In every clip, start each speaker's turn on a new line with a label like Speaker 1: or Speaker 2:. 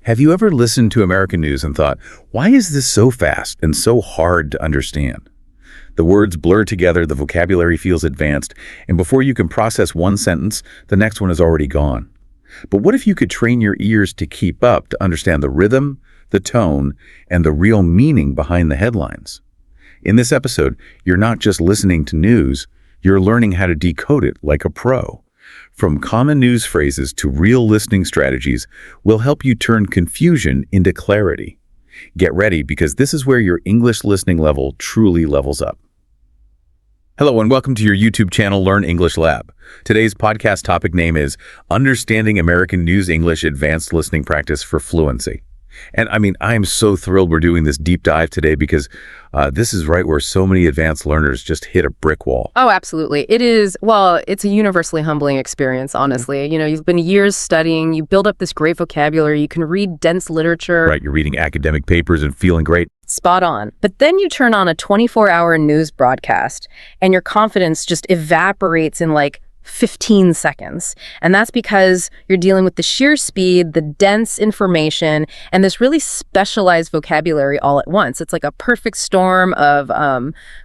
Speaker 1: Have you ever listened to American news and thought, why is this so fast and so hard to understand? The words blur together, the vocabulary feels advanced, and before you can process one sentence, the next one is already gone. But what if you could train your ears to keep up, to understand the rhythm, the tone, and the real meaning behind the headlines? In this episode, you're not just listening to news, you're learning how to decode it like a pro. From common news phrases to real listening strategies, we'll help you turn confusion into clarity. Get ready, because this is where your English listening level truly levels up. Hello and welcome to your YouTube channel, Learn English Lab. Today's podcast topic name is Understanding American News English Advanced Listening Practice for Fluency. And I am so thrilled we're doing this deep dive today because this is right where so many advanced learners just hit a brick wall.
Speaker 2: Oh, absolutely. It is, well, it's a universally humbling experience, honestly. You know, you've been years studying, you build up this great vocabulary, you can read dense literature.
Speaker 1: Right, you're reading academic papers and feeling great.
Speaker 2: Spot on. But then you turn on a 24-hour news broadcast and your confidence just evaporates in like 15 seconds. And that's because you're dealing with the sheer speed, the dense information, and this really specialized vocabulary all at once. It's like a perfect storm of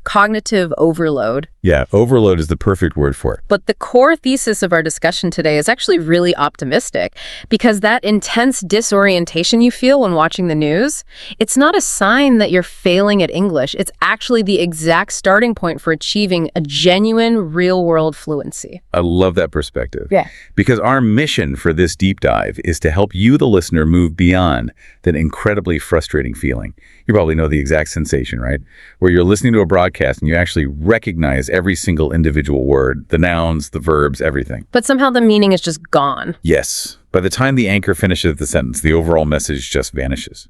Speaker 2: cognitive overload.
Speaker 1: Yeah, overload is the perfect word for it.
Speaker 2: But the core thesis of our discussion today is actually really optimistic, because that intense disorientation you feel when watching the news, it's not a sign that you're failing at English. It's actually the exact starting point for achieving a genuine real-world fluency.
Speaker 1: I love that perspective.
Speaker 2: Yeah.
Speaker 1: Because our mission for this deep dive is to help you, the listener, move beyond that incredibly frustrating feeling. You probably know the exact sensation, right? Where you're listening to a broadcast and you actually recognize every single individual word, the nouns, the verbs, everything.
Speaker 2: But somehow the meaning is just gone.
Speaker 1: Yes. By the time the anchor finishes the sentence, the overall message just vanishes.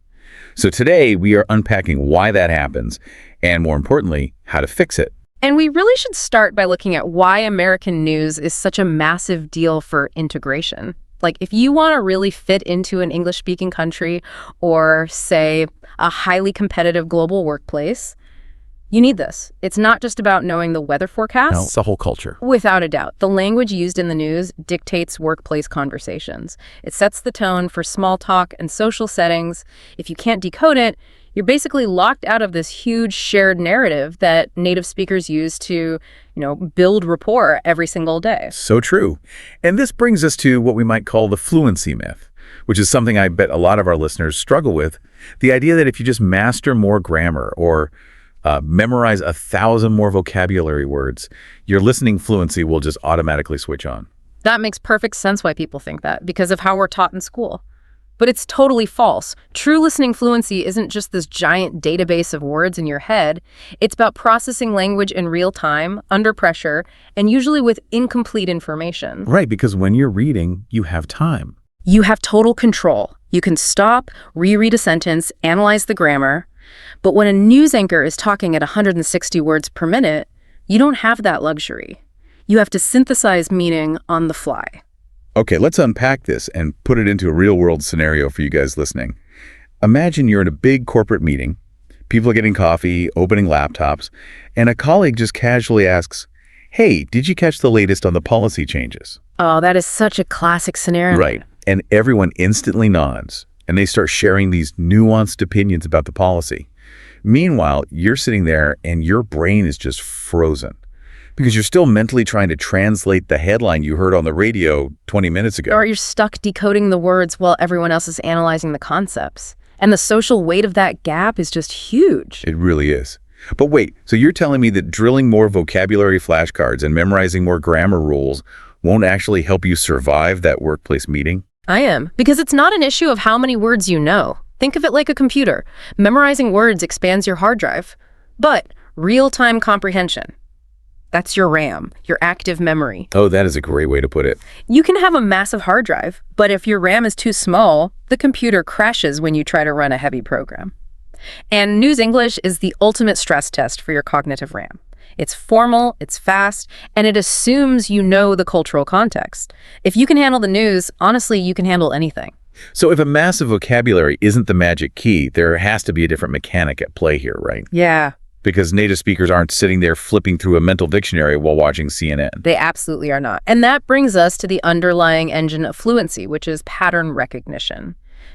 Speaker 1: So today we are unpacking why that happens and, more importantly, how to fix it.
Speaker 2: And we really should start by looking at why American news is such a massive deal for integration. Like, if you want to really fit into an English-speaking country or, say, a highly competitive global workplace, you need this. It's not just about knowing the weather forecast.
Speaker 1: No, it's the whole culture.
Speaker 2: Without a doubt. The language used in the news dictates workplace conversations. It sets the tone for small talk and social settings. If you can't decode it, you're basically locked out of this huge shared narrative that native speakers use to, build rapport every single day.
Speaker 1: So true. And this brings us to what we might call the fluency myth, which is something I bet a lot of our listeners struggle with. The idea that if you just master more grammar or memorize 1,000 more vocabulary words, your listening fluency will just automatically switch on.
Speaker 2: That makes perfect sense why people think that, because of how we're taught in school. But it's totally false. True listening fluency isn't just this giant database of words in your head. It's about processing language in real time, under pressure, and usually with incomplete information.
Speaker 1: Right, because when you're reading, you have time.
Speaker 2: You have total control. You can stop, reread a sentence, analyze the grammar. But when a news anchor is talking at 160 words per minute, you don't have that luxury. You have to synthesize meaning on the fly.
Speaker 1: Okay, let's unpack this and put it into a real-world scenario for you guys listening. Imagine you're in a big corporate meeting, people are getting coffee, opening laptops, and a colleague just casually asks, "Hey, did you catch the latest on the policy changes?"
Speaker 2: Oh, that is such a classic scenario.
Speaker 1: Right, and everyone instantly nods, and they start sharing these nuanced opinions about the policy. Meanwhile, you're sitting there and your brain is just frozen, because you're still mentally trying to translate the headline you heard on the radio 20 minutes ago.
Speaker 2: Or you're stuck decoding the words while everyone else is analyzing the concepts. And the social weight of that gap is just huge.
Speaker 1: It really is. But wait, so you're telling me that drilling more vocabulary flashcards and memorizing more grammar rules won't actually help you survive that workplace meeting?
Speaker 2: I am, because it's not an issue of how many words you know. Think of it like a computer. Memorizing words expands your hard drive. But real-time comprehension, that's your RAM, your active memory.
Speaker 1: Oh, that is a great way to put it.
Speaker 2: You can have a massive hard drive, but if your RAM is too small, the computer crashes when you try to run a heavy program. And News English is the ultimate stress test for your cognitive RAM. It's formal, it's fast, and it assumes you know the cultural context. If you can handle the news, honestly, you can handle anything.
Speaker 1: So if a massive vocabulary isn't the magic key, there has to be a different mechanic at play here, right?
Speaker 2: Yeah.
Speaker 1: Because native speakers aren't sitting there flipping through a mental dictionary while watching CNN.
Speaker 2: They absolutely are not. And that brings us to the underlying engine of fluency, which is pattern recognition.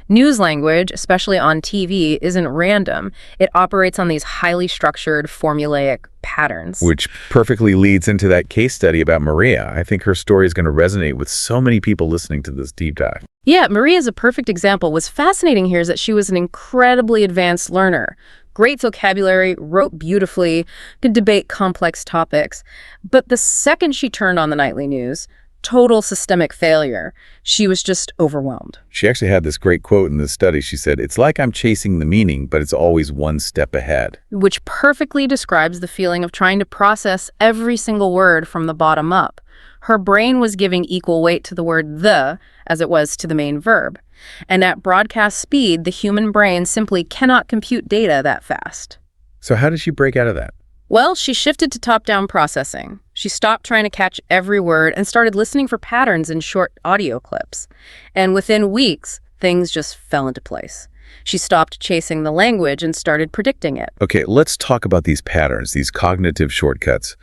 Speaker 2: News language, especially on TV, isn't random. It operates on these highly structured, formulaic patterns.
Speaker 1: Which perfectly leads into that case study about Maria. I think her story is going to resonate with so many people listening to this deep dive.
Speaker 2: Yeah, Maria's a perfect example. What's fascinating here is that she was an incredibly advanced learner. Great vocabulary, wrote beautifully, could debate complex topics. But the second she turned on the nightly news, total systemic failure. She was just overwhelmed.
Speaker 1: She actually had this great quote in this study. She said, "It's like I'm chasing the meaning, but it's always one step ahead."
Speaker 2: Which perfectly describes the feeling of trying to process every single word from the bottom up. Her brain was giving equal weight to the word the as it was to the main verb. And at broadcast speed, the human brain simply cannot compute data that fast.
Speaker 1: So how did she break out of that?
Speaker 2: Well, she shifted to top-down processing. She stopped trying to catch every word and started listening for patterns in short audio clips. And within weeks, things just fell into place. She stopped chasing the language and started predicting it.
Speaker 1: Okay, let's talk about these patterns, these cognitive shortcuts.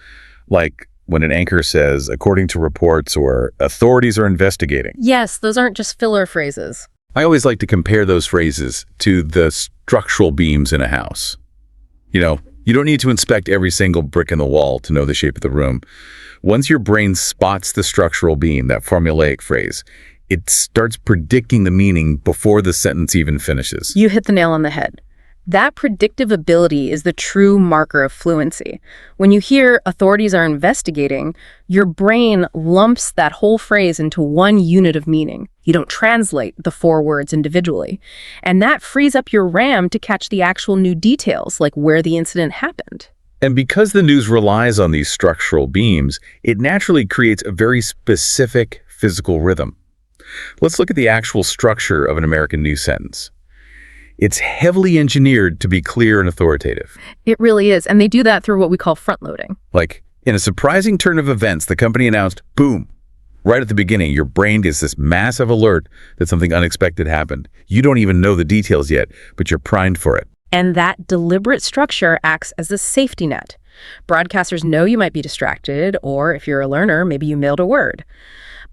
Speaker 1: Like when an anchor says, according to reports, or authorities are investigating.
Speaker 2: Yes, those aren't just filler phrases.
Speaker 1: I always like to compare those phrases to the structural beams in a house. You know, you don't need to inspect every single brick in the wall to know the shape of the room. Once your brain spots the structural beam, that formulaic phrase, it starts predicting the meaning before the sentence even finishes.
Speaker 2: You hit the nail on the head. That predictive ability is the true marker of fluency. When you hear authorities are investigating, your brain lumps that whole phrase into one unit of meaning. You don't translate the four words individually. And that frees up your RAM to catch the actual new details, like where the incident happened.
Speaker 1: And because the news relies on these structural beams, it naturally creates a very specific physical rhythm. Let's look at the actual structure of an American news sentence. It's heavily engineered to be clear and authoritative.
Speaker 2: It really is, and they do that through what we call front-loading.
Speaker 1: Like, in a surprising turn of events, the company announced, boom, right at the beginning, your brain gets this massive alert that something unexpected happened. You don't even know the details yet, but you're primed for it.
Speaker 2: And that deliberate structure acts as a safety net. Broadcasters know you might be distracted, or if you're a learner, maybe you mailed a word.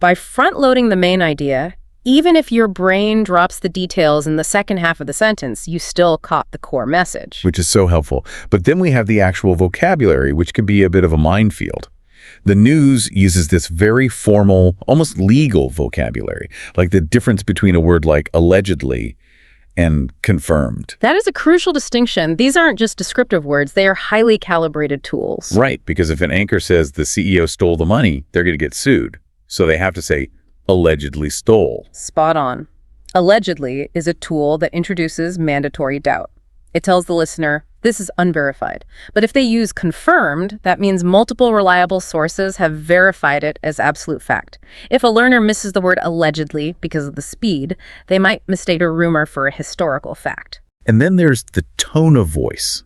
Speaker 2: By front-loading the main idea, even if your brain drops the details in the second half of the sentence, you still caught the core message.
Speaker 1: Which is so helpful. But then we have the actual vocabulary, which can be a bit of a minefield. The news uses this very formal, almost legal vocabulary, like the difference between a word like allegedly and confirmed.
Speaker 2: That is a crucial distinction. These aren't just descriptive words. They are highly calibrated tools.
Speaker 1: Right, because if an anchor says the CEO stole the money, they're going to get sued. So they have to say, allegedly stole.
Speaker 2: Spot on. Allegedly is a tool that introduces mandatory doubt. It tells the listener, this is unverified. But if they use confirmed, that means multiple reliable sources have verified it as absolute fact. If a learner misses the word allegedly because of the speed, they might mistake a rumor for a historical fact.
Speaker 1: And then there's the tone of voice.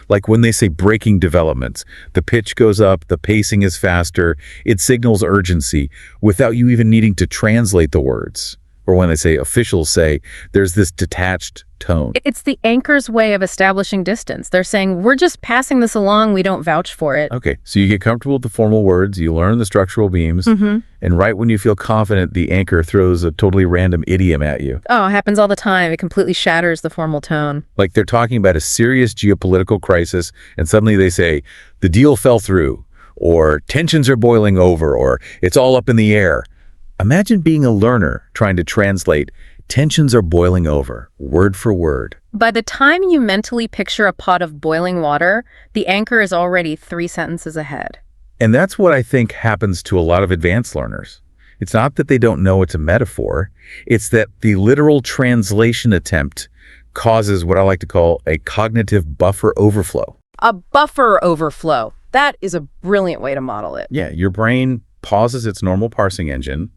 Speaker 1: Like when they say breaking developments, the pitch goes up, the pacing is faster, it signals urgency without you even needing to translate the words. Or when they say officials say, there's this detached tone.
Speaker 2: It's the anchor's way of establishing distance. They're saying, we're just passing this along, we don't vouch for it.
Speaker 1: Okay, so you get comfortable with the formal words, you learn the structural beams, and right when you feel confident, the anchor throws a totally random idiom at you.
Speaker 2: Oh, it happens all the time. It completely shatters the formal tone.
Speaker 1: Like they're talking about a serious geopolitical crisis, and suddenly they say, the deal fell through, or tensions are boiling over, or it's all up in the air. Imagine being a learner trying to translate tensions are boiling over, word for word.
Speaker 2: By the time you mentally picture a pot of boiling water, the anchor is already 3 sentences ahead.
Speaker 1: And that's what I think happens to a lot of advanced learners. It's not that they don't know it's a metaphor. It's that the literal translation attempt causes what I like to call a cognitive buffer overflow.
Speaker 2: A buffer overflow. That is a brilliant way to model it.
Speaker 1: Yeah, your brain pauses its normal parsing engine,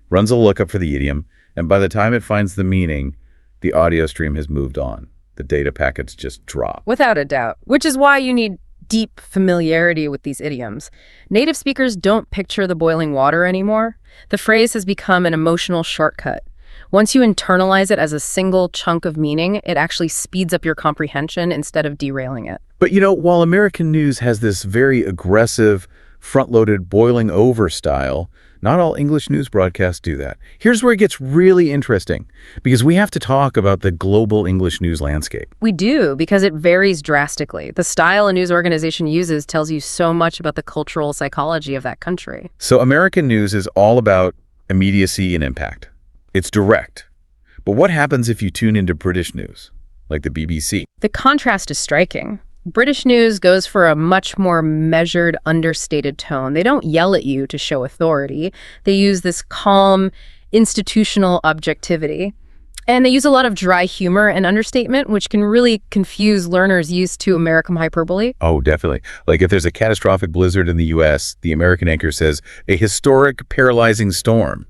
Speaker 1: runs a lookup for the idiom, and by the time it finds the meaning, the audio stream has moved on. The data packets just drop.
Speaker 2: Without a doubt, which is why you need deep familiarity with these idioms. Native speakers don't picture the boiling water anymore. The phrase has become an emotional shortcut. Once you internalize it as a single chunk of meaning, it actually speeds up your comprehension instead of derailing it.
Speaker 1: But you know, while American news has this very aggressive, front-loaded, boiling over style. Not all English news broadcasts do that. Here's where it gets really interesting, because we have to talk about the global English news landscape.
Speaker 2: We do, because it varies drastically. The style a news organization uses tells you so much about the cultural psychology of that country.
Speaker 1: So American news is all about immediacy and impact. It's direct. But what happens if you tune into British news, like the BBC?
Speaker 2: The contrast is striking. British news goes for a much more measured, understated tone. They don't yell at you to show authority. They use this calm, institutional objectivity. And they use a lot of dry humor and understatement, which can really confuse learners used to American hyperbole.
Speaker 1: Oh, definitely. Like if there's a catastrophic blizzard in the US, the American anchor says, a historic, paralyzing storm.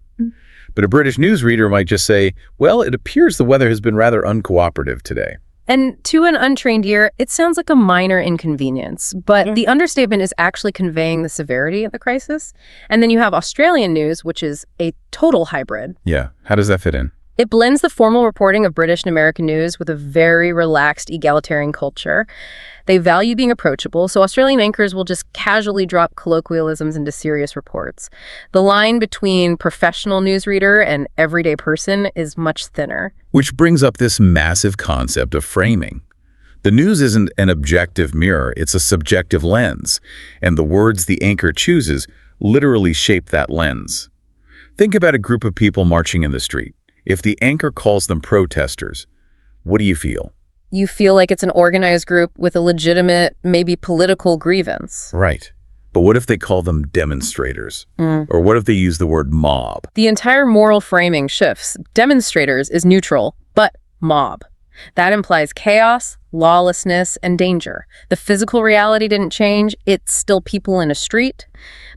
Speaker 1: But a British newsreader might just say, well, it appears the weather has been rather uncooperative today.
Speaker 2: And to an untrained ear, it sounds like a minor inconvenience, but the understatement is actually conveying the severity of the crisis. And then you have Australian news, which is a total hybrid.
Speaker 1: Yeah. How does that fit in?
Speaker 2: It blends the formal reporting of British and American news with a very relaxed, egalitarian culture. They value being approachable, so Australian anchors will just casually drop colloquialisms into serious reports. The line between professional newsreader and everyday person is much thinner.
Speaker 1: Which brings up this massive concept of framing. The news isn't an objective mirror, it's a subjective lens, and the words the anchor chooses literally shape that lens. Think about a group of people marching in the street. If the anchor calls them protesters, what do you feel?
Speaker 2: You feel like it's an organized group with a legitimate, maybe political grievance.
Speaker 1: Right. But what if they call them demonstrators? Or what if they use the word mob?
Speaker 2: The entire moral framing shifts. Demonstrators is neutral, but mob. That implies chaos, lawlessness, and danger. The physical reality didn't change. It's still people in a street.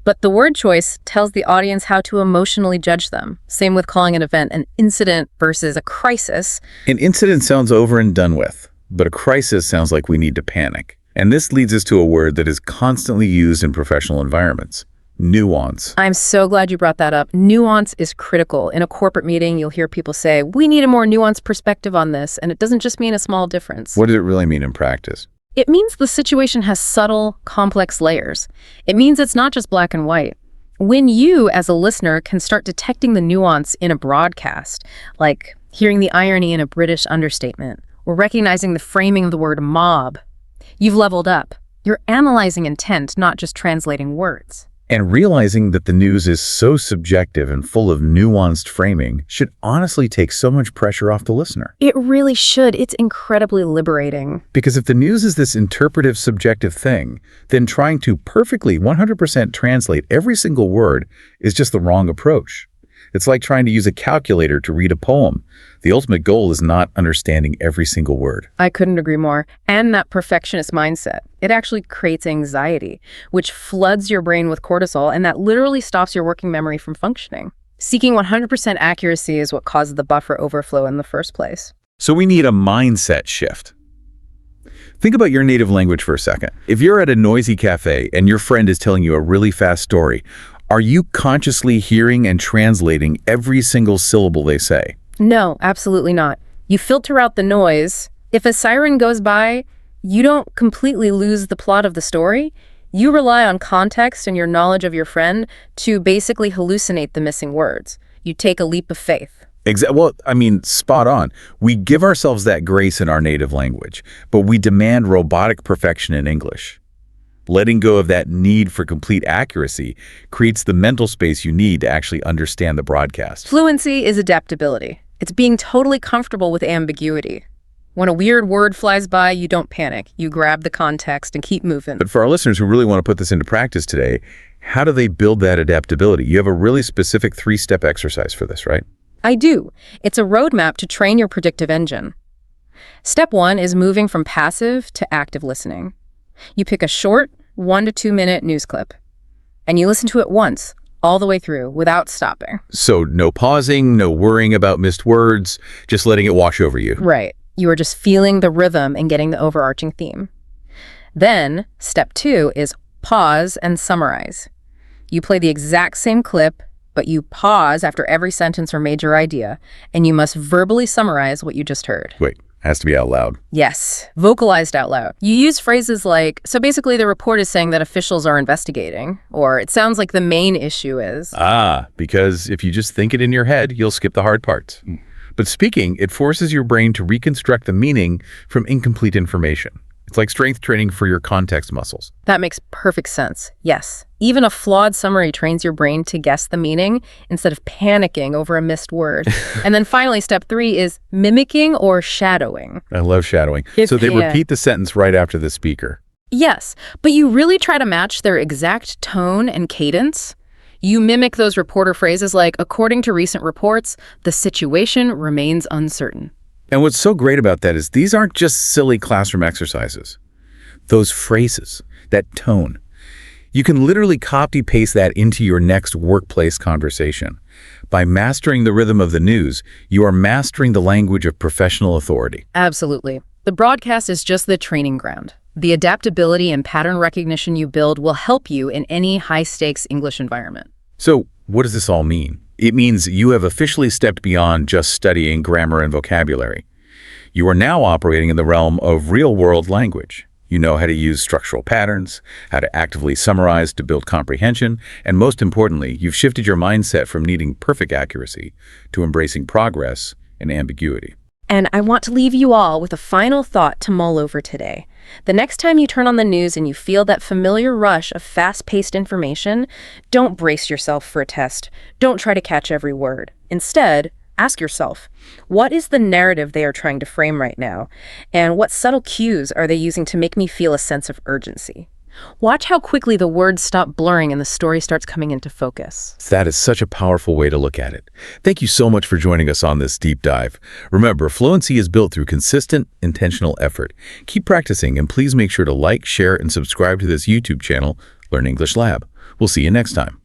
Speaker 2: But the word choice tells the audience how to emotionally judge them. Same with calling an event an incident versus a crisis.
Speaker 1: An incident sounds over and done with, but a crisis sounds like we need to panic. And this leads us to a word that is constantly used in professional environments: nuance.
Speaker 2: I'm so glad you brought that up. Nuance is critical. In a corporate meeting, you'll hear people say, we need a more nuanced perspective on this, and it doesn't just mean a small difference.
Speaker 1: What does it really mean in practice?
Speaker 2: It means the situation has subtle, complex layers. It means it's not just black and white. When you, as a listener, can start detecting the nuance in a broadcast, like hearing the irony in a British understatement, or recognizing the framing of the word mob, you've leveled up. You're analyzing intent, not just translating words.
Speaker 1: And realizing that the news is so subjective and full of nuanced framing should honestly take so much pressure off the listener.
Speaker 2: It really should. It's incredibly liberating.
Speaker 1: Because if the news is this interpretive, subjective thing, then trying to perfectly 100% translate every single word is just the wrong approach. It's like trying to use a calculator to read a poem. The ultimate goal is not understanding every single word.
Speaker 2: I couldn't agree more. And that perfectionist mindset, it actually creates anxiety, which floods your brain with cortisol, and that literally stops your working memory from functioning. Seeking 100% accuracy is what causes the buffer overflow in the first place.
Speaker 1: So we need a mindset shift. Think about your native language for a second. If you're at a noisy cafe and your friend is telling you a really fast story, are you consciously hearing and translating every single syllable they say?
Speaker 2: No, absolutely not. You filter out the noise. If a siren goes by, you don't completely lose the plot of the story. You rely on context and your knowledge of your friend to basically hallucinate the missing words. You take a leap of faith.
Speaker 1: Well, I mean, spot on. We give ourselves that grace in our native language, but we demand robotic perfection in English. Letting go of that need for complete accuracy creates the mental space you need to actually understand the broadcast.
Speaker 2: Fluency is adaptability. It's being totally comfortable with ambiguity. When a weird word flies by, you don't panic. You grab the context and keep moving.
Speaker 1: But for our listeners who really want to put this into practice today, how do they build that adaptability? You have a really specific 3-step exercise for this, right?
Speaker 2: I do. It's a roadmap to train your predictive engine. Step 1 is moving from passive to active listening. You pick a short, 1 to 2 minute news clip, and you listen to it once, all the way through, without stopping.
Speaker 1: So no pausing, no worrying about missed words, just letting it wash over you.
Speaker 2: Right. You are just feeling the rhythm and getting the overarching theme. Then, step 2 is pause and summarize. You play the exact same clip, but you pause after every sentence or major idea, and you must verbally summarize what you just heard.
Speaker 1: Wait, Has to be out loud.
Speaker 2: Yes, vocalized out loud. You use phrases like, so basically the report is saying that officials are investigating, or it sounds like the main issue is.
Speaker 1: Because if you just think it in your head, you'll skip the hard parts. But speaking, it forces your brain to reconstruct the meaning from incomplete information. It's like strength training for your context muscles.
Speaker 2: That makes perfect sense, yes. Even a flawed summary trains your brain to guess the meaning instead of panicking over a missed word. And then finally, step 3 is mimicking or shadowing.
Speaker 1: I love shadowing. So they repeat the sentence right after the speaker.
Speaker 2: Yes, but you really try to match their exact tone and cadence. You mimic those reporter phrases like, according to recent reports, the situation remains uncertain.
Speaker 1: And what's so great about that is these aren't just silly classroom exercises. Those phrases, that tone, you can literally copy-paste that into your next workplace conversation. By mastering the rhythm of the news, you are mastering the language of professional authority.
Speaker 2: Absolutely. The broadcast is just the training ground. The adaptability and pattern recognition you build will help you in any high-stakes English environment.
Speaker 1: So, what does this all mean? It means you have officially stepped beyond just studying grammar and vocabulary. You are now operating in the realm of real-world language. You know how to use structural patterns, how to actively summarize to build comprehension, and most importantly, you've shifted your mindset from needing perfect accuracy to embracing progress and ambiguity.
Speaker 2: And I want to leave you all with a final thought to mull over today. The next time you turn on the news and you feel that familiar rush of fast-paced information, don't brace yourself for a test. Don't try to catch every word. Instead, ask yourself, what is the narrative they are trying to frame right now? And what subtle cues are they using to make me feel a sense of urgency? Watch how quickly the words stop blurring and the story starts coming into focus.
Speaker 1: That is such a powerful way to look at it. Thank you so much for joining us on this deep dive. Remember, fluency is built through consistent, intentional effort. Keep practicing, and please make sure to like, share, and subscribe to this YouTube channel, Learn English Lab. We'll see you next time.